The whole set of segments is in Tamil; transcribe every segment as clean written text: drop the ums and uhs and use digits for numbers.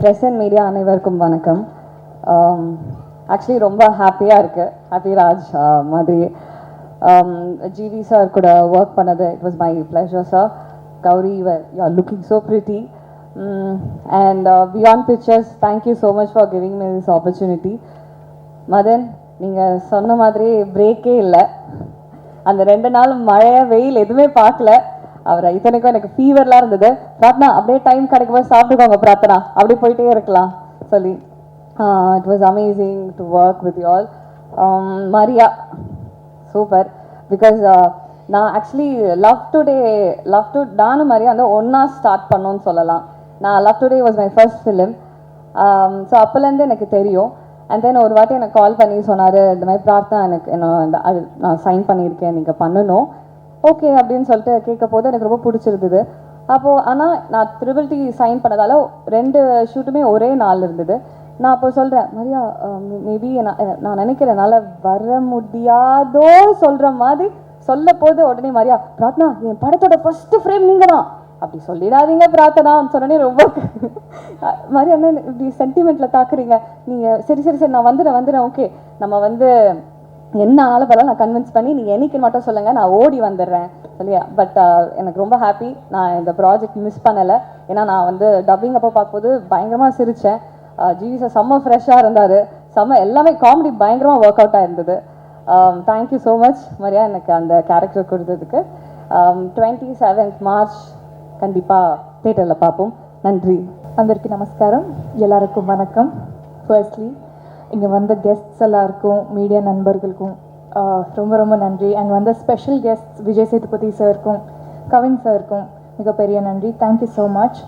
ப்ரெஸ் அண்ட் மீடியா அனைவருக்கும் வணக்கம். ஆக்சுவலி ரொம்ப ஹாப்பியாக இருக்குது. ஹாப்பி ராஜ் மாதிரி ஜிவி சார் கூட ஒர்க் பண்ணது it was my pleasure sir. Gauri you are looking so pretty and beyond pictures thank you so much for giving me this opportunity. Madan, நீங்கள் சொன்ன மாதிரி பிரேக்கே இல்லை. அந்த 2 நாள் மழை வெயில் எதுவுமே பார்க்கல. அவர் இத்தனைக்கும் எனக்கு ஃபீவர்லாம் இருந்தது. பிரார்த்தனா அப்படியே டைம் கிடைக்கும் போது சாப்பிட்டுக்கோங்க பிரார்த்தனா, அப்படி போயிட்டே இருக்கலாம் சொல்லி it was amazing to work with you all. Maria super. Because நான் ஆக்சுவலி லவ் டு நானும் மரியா வந்து ஒன்றா ஸ்டார்ட் பண்ணோன்னு சொல்லலாம். நான் love today was my first film. So அப்போலேருந்து எனக்கு தெரியும். அண்ட் தென் ஒரு வாட்டி எனக்கு கால் பண்ணி சொன்னார், இந்த மாதிரி பிரார்த்தனா எனக்கு அது நான் சைன் பண்ணியிருக்கேன், நீங்கள் பண்ணணும் ஓகே அப்படின்னு சொல்லிட்டு கேட்க போது எனக்கு ரொம்ப பிடிச்சிருந்தது. அப்போது ஆனால் நான் ட்ரிபிள் சைன் பண்ணதால் 2 ஷூட்டுமே ஒரே நாள் இருந்தது. நான் அப்போ சொல்கிறேன், மரியா மேபி நான் நினைக்கிறேன் என்னால் வர முடியாதோ சொல்கிற மாதிரி சொல்ல போது உடனே மரியா, பிரார்த்தனா என் படத்தோட ஃபர்ஸ்ட் ஃப்ரேம் நீங்கள் தான், அப்படி சொல்லிடாதீங்க பிரார்த்தனான்னு சொன்னோடனே ரொம்ப மரியா என்ன இப்படி சென்டிமெண்ட்டில் தாக்குறீங்க நீங்கள், சரி சரி சரி நான் வந்துடுறேன் ஓகே நம்ம வந்து என்ன ஆனாலும் பரவாயில்ல நான் கன்வின்ஸ் பண்ணி நீங்கள் என்னைக்குன்னு மட்டும் சொல்லுங்கள் நான் ஓடி வந்துடுறேன் சொல்லியா. பட் எனக்கு ரொம்ப ஹாப்பி நான் இந்த ப்ராஜெக்ட் மிஸ் பண்ணலை. ஏன்னா நான் வந்து டப்பிங் அப்போ பார்க்கும்போது பயங்கரமாக சிரித்தேன். ஜிவி சார் செம்ம ஃப்ரெஷ்ஷாக இருந்தார், செம்ம எல்லாமே காமெடி பயங்கரமாக ஒர்க் அவுட் ஆகிருந்தது. தேங்க்யூ ஸோ மச் மரியா எனக்கு அந்த கேரக்டர் கொடுத்ததுக்கு. 27th March கண்டிப்பாக தியேட்டரில் பார்ப்போம். நன்றி. అందరికీ నమస్కారం, எல்லாருக்கும் வணக்கம். ஃபர்ஸ்ட்லி இங்கே வந்த கெஸ்ட்ஸ் எல்லாருக்கும் மீடியா நண்பர்களுக்கும் ரொம்ப ரொம்ப நன்றி. அண்ட் வந்த ஸ்பெஷல் கெஸ்ட்ஸ் விஜய் சேதுபதி சாருக்கும் கவின் சாருக்கும் மிகப்பெரிய நன்றி. Thank you so much.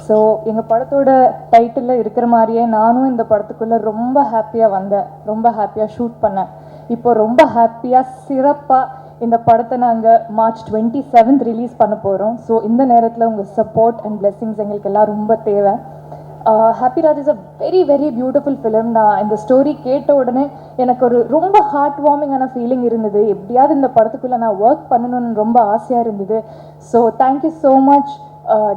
ஸோ எங்கள் படத்தோட டைட்டிலில் இருக்கிற மாதிரியே நானும் இந்த படத்துக்குள்ளே ரொம்ப ஹாப்பியாக வந்தேன், ரொம்ப ஹாப்பியாக ஷூட் பண்ணேன். இப்போ ரொம்ப ஹாப்பியாக சிறப்பாக இந்த படத்தை நாங்கள் March 27th ரிலீஸ் பண்ண போகிறோம். ஸோ இந்த நேரத்தில் உங்கள் சப்போர்ட் அண்ட் பிளெஸிங்ஸ் எங்களுக்கு எல்லாம் ரொம்ப தேவை. Happy Raj is a very very beautiful film. நான் இந்த ஸ்டோரி கேட்ட உடனே எனக்கு ஒரு ரொம்ப ஹார்ட் வார்மிங்கான ஃபீலிங் இருந்தது. எப்படியாவது இந்த படத்துக்குள்ளே நான் ஒர்க் பண்ணணும்னு ரொம்ப ஆசையாக இருந்தது. So thank you so much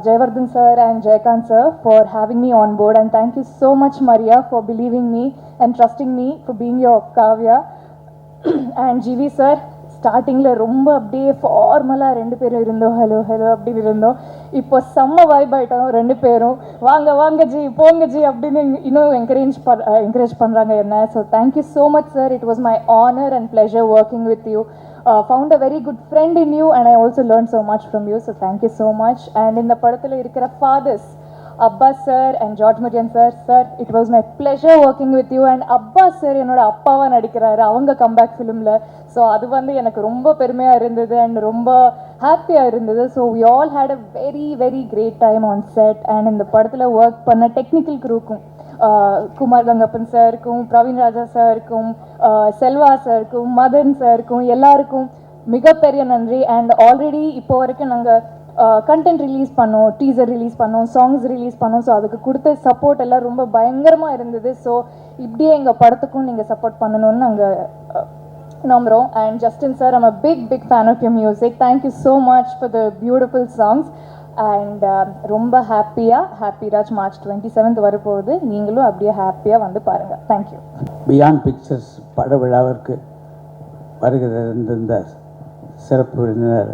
Jayavardhan sir and Jayakanth sir for having me on board. And thank you so much Maria for believing me and trusting me for being your Kavya. And GV sir ஸ்டார்டிங்கில் ரொம்ப அப்படியே ஃபார்மலாக 2 பேரும் இருந்தோம், ஹலோ ஹலோ அப்படின்னு இருந்தோம். இப்போ செம்ம வைப் ஆகிட்டோம் 2 பேரும். வாங்க வாங்க ஜி போங்க ஜி அப்படின்னு இன்னும் என்கரேஜ் பண்ணுறாங்க என்ன. So thank you so much sir. It was my honour and pleasure working with you. Found a very good friend in you and I also learn so much from you. So thank you so much. And இந்த படத்தில் இருக்கிற fathers Abbas sir and George Marian sir it was my pleasure working with you. And Abbas sir என்னோட அப்பாவாக நடிக்கிறாரு அவங்க கம்பேக் ஃபிலிமில். ஸோ அது வந்து எனக்கு ரொம்ப பெருமையாக இருந்தது அண்ட் ரொம்ப ஹாப்பியாக இருந்தது. So we all had a very very great time on set. And இந்த படத்தில் ஒர்க் பண்ண டெக்னிக்கல் குரூக்கும் குமார் கங்கப்பன் சாருக்கும் பிரவீன் ராஜா சாருக்கும் செல்வா சாருக்கும் மதன் சாருக்கும் எல்லாருக்கும் மிகப்பெரிய நன்றி. அண்ட் ஆல்ரெடி இப்போ வரைக்கும் நாங்கள் கண்டென்ட் ரிலீஸ் பண்ணோம், டீசர் ரிலீஸ் பண்ணோம், சாங்ஸ் ரிலீஸ் பண்ணோம். ஸோ அதுக்கு கொடுத்த சப்போர்ட் எல்லாம் ரொம்ப பயங்கரமாக இருந்தது. ஸோ இப்படியே எங்கள் படத்துக்கும் நீங்கள் சப்போர்ட் பண்ணணும்னு நாங்கள் நம்புகிறோம். And Justin sir, I'm a big fan of your music. Thank you so much for the beautiful songs. And ரொம்ப ஹாப்பி ராஜ் March 27th வரப்போகுது. நீங்களும் அப்படியே ஹாப்பியாக வந்து பாருங்கள். தேங்க்யூ. பியாண்ட் பிக்சர்ஸ் பட விழாவிற்கு வருகிற இந்த சிறப்பு விருந்தினர்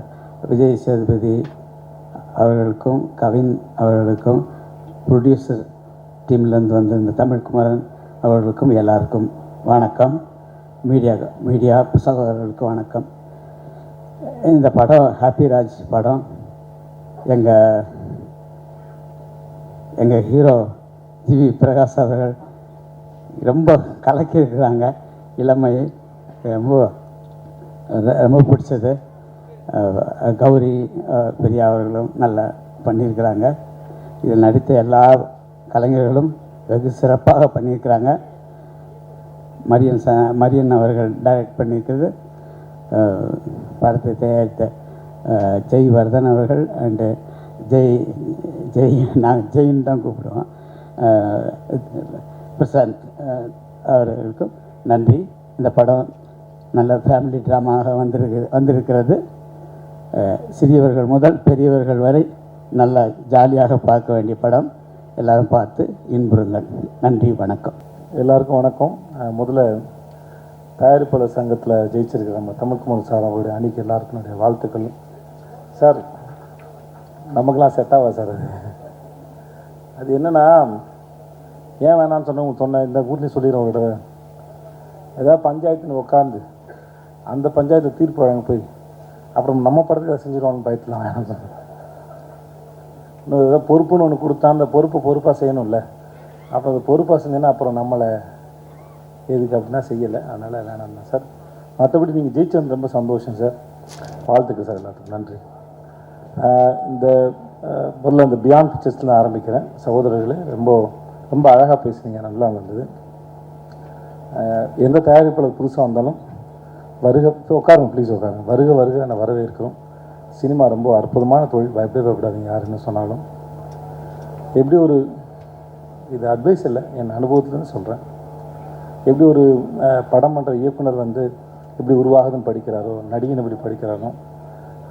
விஜய் சேதுபதி அவர்களுக்கும் கவின் அவர்களுக்கும் ப்ரொடியூசர் டீம்லேருந்து வந்த இந்த தமிழ்குமரன் அவர்களுக்கும் எல்லாருக்கும் வணக்கம். மீடியா சகோதரர்களுக்கு வணக்கம். இந்த படம் ஹாப்பி ராஜ் படம் எங்கள் ஹீரோ ஜிவி பிரகாஷ் அவர்கள் ரொம்ப கலக்கியிருக்கிறாங்க. இளமை ரொம்ப பிடிச்சது. கௌரி பெரியா அவர்களும் நல்லா பண்ணியிருக்கிறாங்க. இதில் நடித்த எல்லா கலைஞர்களும் வெகு சிறப்பாக பண்ணியிருக்கிறாங்க. மரியன் அவர்கள் டைரக்ட் பண்ணியிருக்கிறது. படத்தை தயாரித்த ஜெய்வர்தன் அவர்கள் அண்டு நாங்கள் ஜெயின்னு தான் கூப்பிடுவோம், பிரசாந்த் அவர்களுக்கும் நன்றி. இந்த படம் நல்ல ஃபேமிலி ட்ராமாக வந்திருக்கிறது. சிறியவர்கள் முதல் பெரியவர்கள் வரை நல்ல ஜாலியாக பார்க்க வேண்டிய படம். எல்லாரும் பார்த்து இன்புறுங்கள். நன்றி, வணக்கம். எல்லாருக்கும் வணக்கம். முதல்ல தயாரிப்பாளர் சங்கத்தில் ஜெயிச்சிருக்கிற நம்ம தமிழ்குமார் சார் அவருடைய அணிக்கு எல்லாருக்கும் என்னுடைய வாழ்த்துக்கள். சார் நமக்கெல்லாம் செட் ஆகா சார். அது என்னென்னா, ஏன் வேணான்னு சொன்னேன் இந்த ஊர்லேயும் சொல்லிடுறோம். ஒரு தடவை ஏதாவது பஞ்சாயத்துன்னு உட்காந்து அந்த பஞ்சாயத்து தீர்ப்பு வழங்க போய் அப்புறம் நம்ம படத்துக்கு அதை செஞ்சிடுவான்னு பயத்தில் வேணாம் சொன்னேன். இன்னும் ஏதாவது பொறுப்புன்னு ஒன்று கொடுத்தா அந்த பொறுப்பாக செய்யணும்ல. அப்போ அது பொறுப்பாக செஞ்சேன்னா அப்புறம் நம்மளை எதுக்கு அப்படின்னா செய்யலை. அதனால் வேணாம் தான் சார். மற்றபடி நீங்கள் ஜெயிச்சது ரொம்ப சந்தோஷம் சார். வாழ்த்துக்கு சார் எல்லாத்துக்கும் நன்றி. இந்த முதல்ல இந்த பியாண்ட் பிக்சர்ஸில் ஆரம்பிக்கிறேன். சகோதரர்களே, ரொம்ப ரொம்ப அழகாக பேசுனீங்க, நல்லா வந்தது. எந்த தயாரிப்பாளர் புதுசாக வந்தாலும் வருக, உட்காருங்க ப்ளீஸ் உட்காருங்க, வருக வருக நான் வரவேற்கிறோம். சினிமா ரொம்ப அற்புதமான தொழில், பயப்படாதீங்க யார் என்ன சொன்னாலும். எப்படி ஒரு இது அட்வைஸ் இல்லை, என் அனுபவத்துலேருந்து சொல்கிறேன். எப்படி ஒரு படம் பண்ணுற இயக்குனர் வந்து எப்படி உருவாகுதுன்னு படிக்கிறாரோ, நடிகன் எப்படி படிக்கிறாரோ,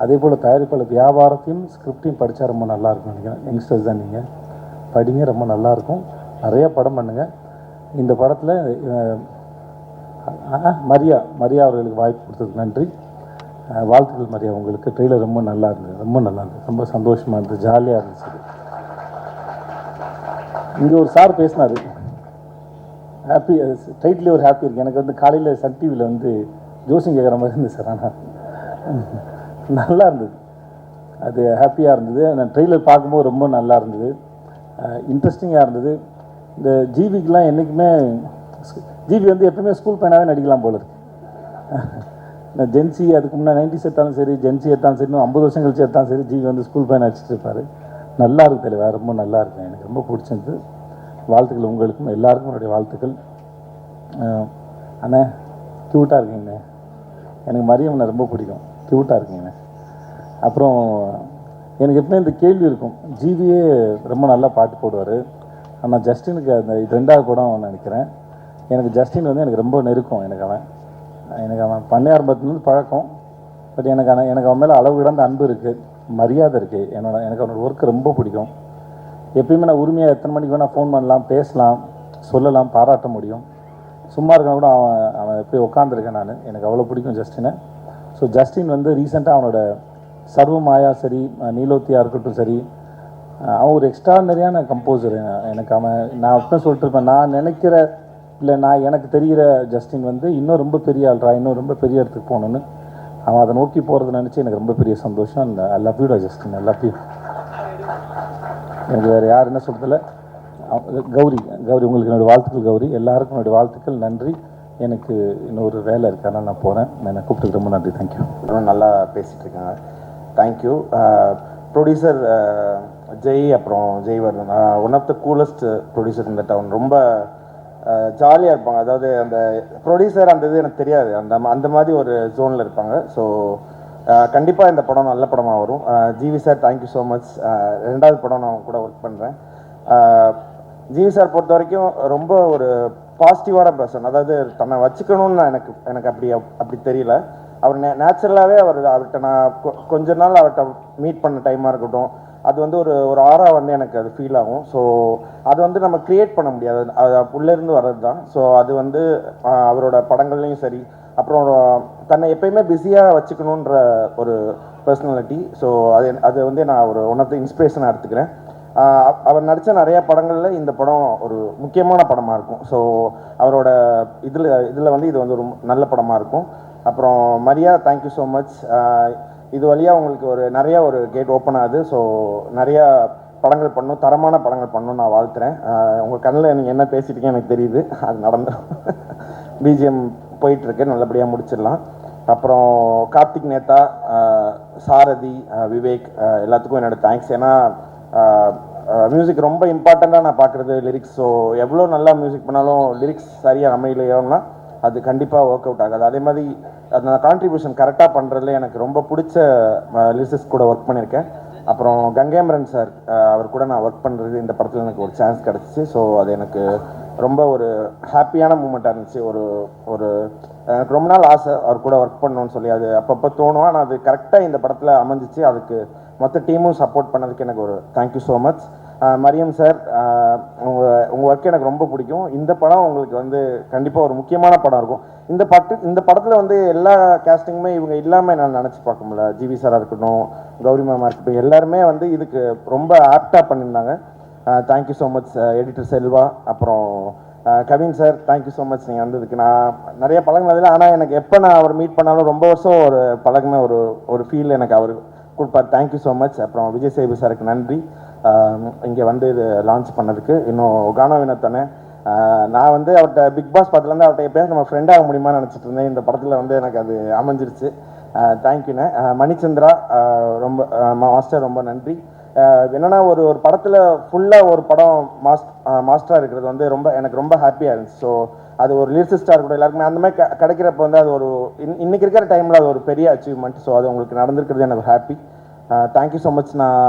அதே போல் தயாரிப்பாளர் வியாபாரத்தையும் ஸ்கிரிப்டையும் படித்தா ரொம்ப நல்லாயிருக்கும்னு நினைக்கிறேன். யங்ஸ்டர்ஸ் தான் நீங்கள், படிங்க, ரொம்ப நல்லாயிருக்கும். நிறையா படம் பண்ணுங்கள். இந்த படத்தில் மரியா அவர்களுக்கு வாய்ப்பு கொடுத்ததுக்கு நன்றி. வாழ்த்துக்கள் மரியா, உங்களுக்கு ட்ரெய்லர் ரொம்ப நல்லா இருந்தது, ரொம்ப சந்தோஷமாக இருந்தது, ஜாலியாக இருந்துச்சு. இங்கே ஒரு சார் பேசினார், ஹாப்பி டைட்டிலே ஒரு ஹாப்பி இருக்குது. எனக்கு வந்து காலையில் சன் டிவியில் வந்து ஜோசியம் கேட்குற மாதிரி இருந்தது சார். ஆனால் நல்லா இருந்தது, அது ஹாப்பியாக இருந்தது. நான் ட்ரெய்லர் பார்க்கும்போது ரொம்ப நல்லா இருந்தது, இன்ட்ரெஸ்டிங்காக இருந்தது. இந்த ஜிவிக்கெலாம் என்றைக்குமே ஜிவி வந்து எப்பவுமே ஸ்கூல் பையனாகவே நடிக்கலாம் போல இருக்கு. நான் ஜென்சி அதுக்கு முன்னே 90s எடுத்தாலும் சரி, ஜென்சி எடுத்தாலும் சரி, இன்னும் 50 வருஷம் கழிச்சு எடுத்தாலும் சரி, ஜிவி வந்து ஸ்கூல் பையன் நடிச்சிட்டு இருப்பார். நல்லா இருக்கு தெளிவா, ரொம்ப நல்லா இருக்கு, எனக்கு ரொம்ப பிடிச்சிருந்து. வாழ்த்துக்கள் உங்களுக்கும் எல்லாருக்கும் என்னுடைய வாழ்த்துக்கள். அண்ணே க்யூட்டாக இருக்கீங்கண்ணே, எனக்கு மரியம்ண்ணே ரொம்ப பிடிக்கும், க்யூட்டாக இருக்கீங்கண்ணே. அப்புறம் எனக்கு எப்பவுமே இந்த கேள்வி இருக்கும், ஜிவியே ரொம்ப நல்லா பாட்டு போடுவார், ஆனால் ஜஸ்டினுக்கு அந்த 2வது படம் நினைக்கிறேன். எனக்கு ஜஸ்டின் வந்து எனக்கு ரொம்ப நெருக்கம். எனக்கு அவன் பண்ணையாரம்பத்துலேருந்து பழக்கம். பட் எனக்கு அவன் மேலே அளவு கிடந்த அன்பு இருக்குது, மரியாதை இருக்குது. எனக்கு அவனோட ஒர்க்கு ரொம்ப பிடிக்கும். எப்பயுமே நான் உரிமையாக எத்தனை மணிக்கு வேணால் ஃபோன் பண்ணலாம், பேசலாம், சொல்லலாம், பாராட்ட முடியும். சும்மா இருக்கா கூட அவன் போய் உட்காந்துருக்கேன் நான். எனக்கு அவ்வளோ பிடிக்கும் ஜஸ்டினை. ஸோ ஜஸ்டின் வந்து ரீசெண்டாக அவனோட சர்வமாயா சரி, நீலோத்தியாக இருக்கட்டும் சரி, அவன் ஒரு எக்ஸ்ட்ராடனரியான கம்போசர். எனக்கு நான் அப்போ சொல்லிட்டு இருப்பேன், நான் நினைக்கிற இல்லை எனக்கு தெரிகிற ஜஸ்டின் வந்து இன்னும் ரொம்ப பெரிய ஆள்ரா, இன்னும் ரொம்ப பெரிய இடத்துக்கு போகணுன்னு அவன் அதை நோக்கி போகிறத நினச்சி எனக்கு ரொம்ப பெரிய சந்தோஷம். ஐ லவ் யூடா ஜஸ்டின், ஐ லவ் யூ. எனக்கு வேறு யார் என்ன சொல்கிறதில்ல. கௌரி உங்களுக்கு என்னோடய வாழ்த்துக்கள். கௌரி, எல்லாருக்கும் என்னுடைய வாழ்த்துக்கள், நன்றி. எனக்கு இன்னொரு வேலை இருக்குது, அதனால் நான் போகிறேன். என்னை கூப்பிட்டுக்கு ரொம்ப நன்றி. தேங்க்யூ. ரொம்ப நல்லா பேசிகிட்டு இருக்காங்க, தேங்க்யூ. ப்ரொடியூசர் ஜெய், அப்புறம் Jaivardhan, one of the coolest producer இந்த டவுன். ரொம்ப ஜாலியாக இருப்பாங்க. அதாவது அந்த ப்ரொடியூசர் அந்த இது எனக்கு தெரியாது, அந்த மாதிரி ஒரு ஜோனில் இருப்பாங்க. ஸோ கண்டிப்பாக இந்த படம் நல்ல படமாக வரும். GV sir, thank you so much. 2வது படம் நான் கூட ஒர்க் பண்ணுறேன். ஜிவி சார் பொறுத்த வரைக்கும் ரொம்ப ஒரு பாசிட்டிவான பர்சன். அதாவது தன்னை வச்சுக்கணும்னு எனக்கு அப்படி தெரியல. அவர் நேச்சுரலாகவே அவர்கிட்ட நான் கொஞ்ச நாள் அவர்கிட்ட மீட் பண்ண டைமாக இருக்கட்டும், அது வந்து ஒரு ஆரா வந்து எனக்கு அது ஃபீல் ஆகும். ஸோ அது வந்து நம்ம க்ரியேட் பண்ண முடியாது, அது உள்ளேருந்து வர்றது தான். ஸோ அது வந்து அவரோட படங்கள்லையும் சரி, அப்புறம் தன்னை எப்பயுமே பிஸியாக வச்சுக்கணுன்ற ஒரு பர்சனாலிட்டி. ஸோ அது வந்து நான் ஒரு ஒன் ஆஃப் த இன்ஸ்பிரேஷனாக எடுத்துக்கிறேன். அவர் நடித்த நிறையா படங்களில் இந்த படம் ஒரு முக்கியமான படமாக இருக்கும். ஸோ அவரோட இதில் வந்து இது வந்து ஒரு நல்ல படமாக இருக்கும். அப்புறம் மரியா, தேங்க்யூ ஸோ மச். இது வழியாக உங்களுக்கு நிறையா ஒரு கேட் ஓப்பன் ஆகுது. ஸோ நிறையா படங்கள் பண்ணணும், தரமான படங்கள் பண்ணணும்னு நான் வாழ்த்துறேன். உங்கள் கண்ணில் நீங்கள் என்ன பேசிட்டீங்க எனக்கு தெரியுது, அது நடந்துடும். பிஜிஎம் போயிட்டுருக்கு, நல்லபடியாக முடிச்சிடலாம். அப்புறம் கார்த்திக் நேதா, சாரதி, விவேக், எல்லாத்துக்கும் என்னோடய தேங்க்ஸ். ஏன்னா மியூசிக் ரொம்ப இம்பார்ட்டண்ட்டாக நான் பார்க்குறது லிரிக்ஸ். ஸோ எவ்வளோ நல்லா மியூசிக் பண்ணாலும் லிரிக்ஸ் சரியாக அமையலையோன்னா அது கண்டிப்பாக ஒர்க் அவுட் ஆகாது. அதே மாதிரி அந்த கான்ட்ரிபியூஷன் கரெக்டாக பண்ணுறதுல எனக்கு ரொம்ப பிடிச்ச லிரிக்ஸ் கூட ஒர்க் பண்ணியிருக்கேன். அப்புறம் கங்கேமரன் சார், அவர் கூட நான் ஒர்க் பண்ணுறது இந்த படத்தில் எனக்கு ஒரு சான்ஸ் கிடச்சிச்சு. ஸோ அது எனக்கு ரொம்ப ஒரு ஹாப்பியான மூமெண்ட்டாக இருந்துச்சு. ஒரு ஒரு எனக்கு ரொம்ப நாள் ஆசை அவர் கூட ஒர்க் பண்ணணும்னு சொல்லி. அது அப்பப்போ தோணும், ஆனால் அது கரெக்டாக இந்த படத்தில் அமைஞ்சிச்சு. அதுக்கு மொத்த டீமும் சப்போர்ட் பண்ணதுக்கு எனக்கு ஒரு thank you so much. Mariam sir, உங்கள் ஒர்க் எனக்கு ரொம்ப பிடிக்கும். இந்த படம் உங்களுக்கு வந்து கண்டிப்பாக ஒரு முக்கியமான படம் இருக்கும். இந்த படத்தில் வந்து எல்லா கேஸ்டிங்குமே இவங்க இல்லாமல் நான் நினச்சி பார்க்க முடியல. ஜிவி சாராக இருக்கட்டும், கௌரி மேமாக இருக்கட்டும், எல்லாருமே வந்து இதுக்கு ரொம்ப ஆப்டாக பண்ணியிருந்தாங்க. Thank you so much editor Selva. அப்புறம் Kavin sir, thank you so much நீங்கள் வந்ததுக்கு. நான் நிறைய பழகினதில்லை, ஆனால் எனக்கு எப்போ நான் அவர் மீட் பண்ணாலும் ரொம்ப வருஷம் ஒரு பழகின ஒரு ஃபீல் எனக்கு அவர் கொடுப்பார். Thank you so much. அப்புறம் விஜய் சேது சாருக்கு நன்றி இங்கே வந்து இது லான்ச் பண்ணதுக்கு. இன்னும் கானா வினோத்தனே, நான் வந்து அவர்கிட்ட பிக் பாஸ் படத்துலேருந்து அவர்கிட்ட எப்போயாவது நம்ம ஃப்ரெண்டாக முடியுமான்னு நினச்சிட்டு இருந்தேன். இந்த படத்தில் வந்து எனக்கு அது அமைஞ்சிருச்சு. தேங்க்யூண்ணே. மணிச்சந்திரா ரொம்ப மாஸ்டர் ரொம்ப நன்றி. என்னென்னா ஒரு படத்தில் ஃபுல்லாக ஒரு படம் மாஸ்டராக இருக்கிறது வந்து எனக்கு ரொம்ப ஹாப்பியாக இருந்துச்சு. ஸோ அது ஒரு லிரிசிஸ்டாக இருக்கட்டும், எல்லாருக்குமே அந்த மாதிரி கிடைக்கிறப்ப வந்து அது ஒரு இன்னைக்கு இருக்கிற டைமில் அது ஒரு பெரிய அச்சீவ்மெண்ட். ஸோ அது உங்களுக்கு நடந்திருக்கிறது எனக்கு ஹாப்பி. Thank you so much. நான்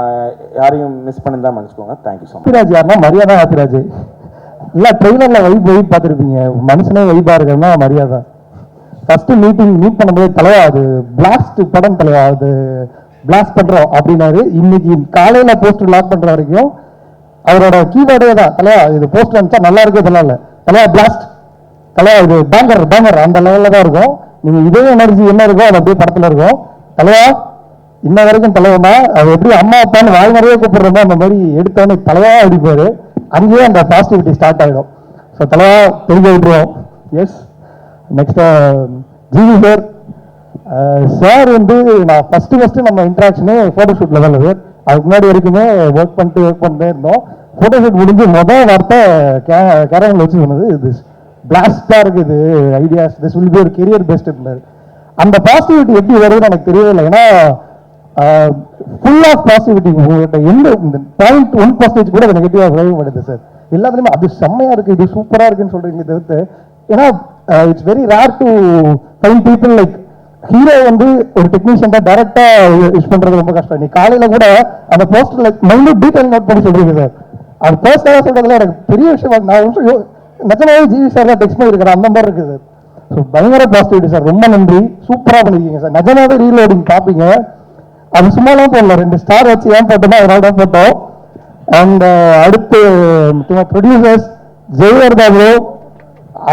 யாரையும் மிஸ் பண்ணி தான் மன்னிச்சுக்கோங்க. Thank you so much. ஹாப்பிராஜ் யாருன்னா மரியாதை ஹாப்பிராஜ். இல்லை ட்ரெயிலரில் வைப் பார்த்துருப்பீங்க. மனுஷனே வைப்பாக இருக்கிறதுனா மரியாதை. ஃபஸ்ட்டு மீட் பண்ணும்போது தலைவா அது பிளாஸ்ட் படம் தலைவா, அது பிளாஸ்ட் பண்ணுறோம் அப்படின்னாரு. இன்னைக்கு காலையில் போஸ்டர் லாக் பண்ணுற வரைக்கும் அவரோட கீவேர்டே தான், தலைவா இது போஸ்டர் அனுப்பிச்சா நல்லா இருக்கு, இதெல்லாம் இல்லை தலைவா பிளாஸ்ட், தலைவா இது பேங்கர் அந்த லெவலில் தான் இருக்கும். நீங்கள் இதே எனர்ஜி என்ன இருக்கோ அது அப்படியே படத்தில் இருக்கும். தலைவா இன்ன வரைக்கும் தலைவனா அது எப்படி அம்மா அப்பான்னு வாய் நிறைய கூப்பிடுறோமோ அந்த மாதிரி எடுத்தோன்னே தலைவா அடிப்பாரு. அங்கேயே அந்த பாசிட்டிவிட்டி ஸ்டார்ட் ஆகிடும். ஸோ தலைவா தெரிஞ்சு விட்டுருவோம். Yes next GV sir. Sir வந்து நான் ஃபஸ்ட்டு நம்ம இன்ட்ராக்ஷனே ஃபோட்டோஷூட்டில் தான் சார். அதுக்கு முன்னாடி வரைக்குமே ஒர்க் பண்ணிட்டே இருந்தோம். ஃபோட்டோஷூட் முடிஞ்சு மொதல் வார்த்தை கேரவனில் வச்சு சொன்னது இது பிளாஸ்டாக இருக்குது ஐடியாஸ், திஸ் வில் பி ஒரு கெரியர் பெஸ்ட் இருந்தார். அந்த பாசிட்டிவிட்டி எப்படி வருதுன்னு எனக்கு தெரியவே இல்லை. ஏன்னா ஃபுல் ஆஃப் பாசிட்டிவிட்டி. உங்கள்கிட்ட எந்த பாயிண்ட் 1% கூட நெகட்டிவாக வரவே மாட்டேது சார். எல்லாத்துலேயுமே அது செம்மையாக இருக்குது, இது சூப்பராக இருக்குன்னு சொல்கிறீங்க தவிர்த்து. ஏன்னா it's very rare to find people like hero வந்து ஒரு டெக்னீஷியன் தான் டேரக்டாக யூஸ் பண்ணுறது ரொம்ப கஷ்டம். நீ காலையில் கூட அந்த poster like mind detail note பண்ணி சொல்கிறீங்க சார். அது பர்சனலாக சொல்கிறதுல எனக்கு பெரிய விஷயம். நான் நிஜமாவே ஜிவி சார் தான் டெக்ஸ்ட் பண்ணியிருக்கிறேன், அந்த மாதிரி இருக்குது. ஸோ பயங்கர பாசிட்டிவிட்டி சார், ரொம்ப நன்றி. சூப்பராக பண்ணியிருக்கீங்க சார். நிஜமாவே ரீலோடிங் பார்ப்பீங்க. அது சும்மாலாம் போடல, 2 ஸ்டார் வச்சு ஏன் போட்டோம்னா அதனால தான் போட்டோம். அண்ட் அடுத்து ப்ரொடியூசர்ஸ் ஜெயவர்தா ப்ரோ,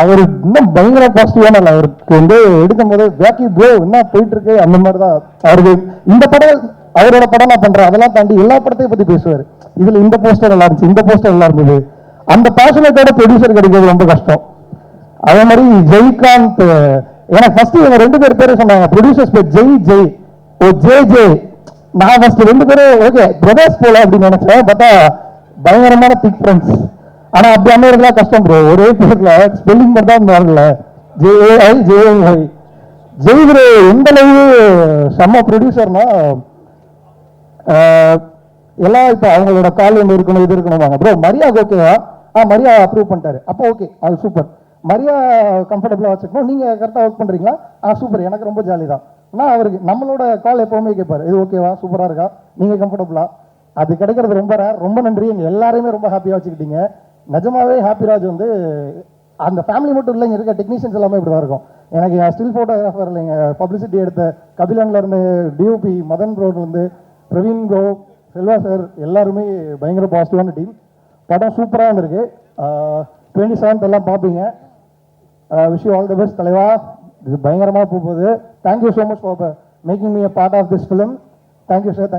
அவர் இன்னும் பயங்கர பாசிட்டிவான இல்லை. அவருக்கு வந்து எடுக்கும் போது வேக்கி ப்ரோ என்ன போயிட்டு இருக்கு அந்த மாதிரி தான் அவருக்கு. இந்த படம் அவரோட படம் நான் பண்றேன், அதெல்லாம் தாண்டி எல்லா படத்தையும் பத்தி பேசுவார். இதுல இந்த போஸ்டர் நல்லா இருந்துச்சு, இந்த போஸ்டர் நல்லா இருந்தது. அந்த பேஷனேட்டோட ப்ரொடியூசர் கிடைக்கிறது ரொம்ப கஷ்டம். அதே மாதிரி ஜெய்காந்த், எனக்கு ஃபர்ஸ்ட் இவங்க 2 பேரும் சொன்னாங்க ப்ரொடியூசர்ஸ் பேர் ஜெய் ஓ ஜே. நான் ஃபர்ஸ்ட் 2 பேரும் ஓகே பிரதர்ஸ் போல அப்படின்னு நினைச்சேன். பார்த்தா பயங்கரமான திக் ஃப்ரெண்ட்ஸ். ஆனா அப்படி அமைறதுலாம் கஷ்டம் ப்ரோ. ஒரே பேர்ல ஸ்பெல்லிங் மட்டும் தான் வரல. ஜேஐ ஜெய் ப்ரோ எந்த அளவு செம்ம ப்ரொடியூசர்னா எல்லாம் இப்போ அவங்களோட கால் ஒன்று இருக்கணும், இது இருக்கணும் வாங்க ப்ரோ. மரியாதை ஓகேவா? மரியா அப்ரூவ் பண்ணிட்டாரு. அப்போ ஓகே, அது சூப்பர். மரியா கம்ஃபர்டபுளாக வச்சுக்கணும். நீங்கள் கரெக்டாக ஒர்க் பண்ணுறீங்களா? சூப்பர், எனக்கு ரொம்ப ஜாலி தான். ஆனால் அவருக்கு நம்மளோட கால் எப்போவுமே கேட்பார், இது ஓகேவா, சூப்பராக இருக்கா, நீங்கள் கம்ஃபர்டபுளா? அது கிடைக்கிறது ரொம்ப ரேர். ரொம்ப நன்றி. எங்கள் எல்லாரையுமே ரொம்ப ஹாப்பியாக வச்சுக்கிட்டீங்க. நிஜமாவே ஹாப்பிராஜ் வந்து அந்த ஃபேமிலி மட்டும் இல்லை, இங்கே இருக்க டெக்னீஷியன்ஸ் எல்லாமே இப்படி தான் இருக்கும். எனக்கு ஸ்டில் ஃபோட்டோகிராஃபர் இல்லைங்க, பப்ளிசிட்டி எடுத்த கபிலன்லேருந்து டிஓபி மதன் ப்ரோட்லேருந்து பிரவீன் ப்ரோ, செல்வா சார் எல்லாருமே பயங்கர பாசிட்டிவான டீம். படம் சூப்பராக இருந்திருக்கு. 27th எல்லாம் பார்ப்பீங்க. Wish you all the best தலைவா. இது பயங்கரமாக போகுது. Thank you so much for making me a part of this film. Thank you sir.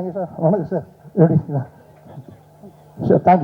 வணக்கம் சார். எப்படி சார்? தேங்க்யூ.